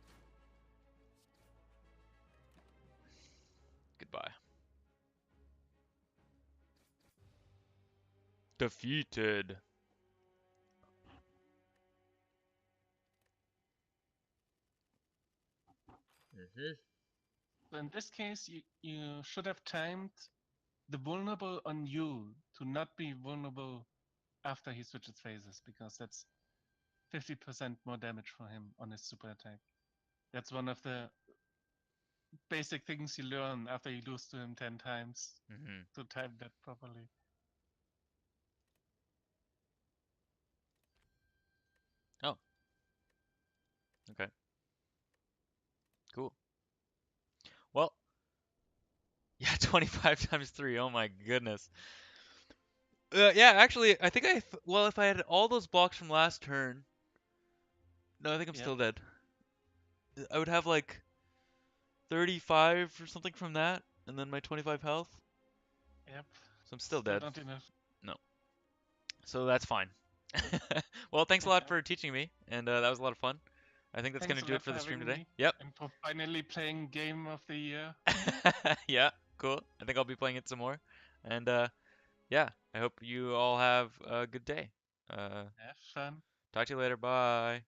Goodbye. Defeated. Mhm. So in this case, you should have timed the vulnerable on you to not be vulnerable after he switches phases, because that's 50% more damage for him on his super attack. That's one of the basic things you learn after you lose to him 10 times, Mhm. to time that properly. Oh. Okay. Cool. Well, yeah, 25 times 3. Oh my goodness. Yeah, actually, I think well, if I had all those blocks from last turn, no, I think I'm Yep, still dead. I would have like 35 or something from that, and then my 25 health. yep. So I'm still Still dead. not enough. No. So that's fine. Well, thanks a lot for teaching me, and that was a lot of fun. I think that's Thanks gonna a do it lot for for the stream having today. me Yep. and for finally playing Game of the Year. Yeah, cool. I think I'll be playing it some more. And yeah, I hope you all have a good day. Uh, Have fun. talk to you later. Bye.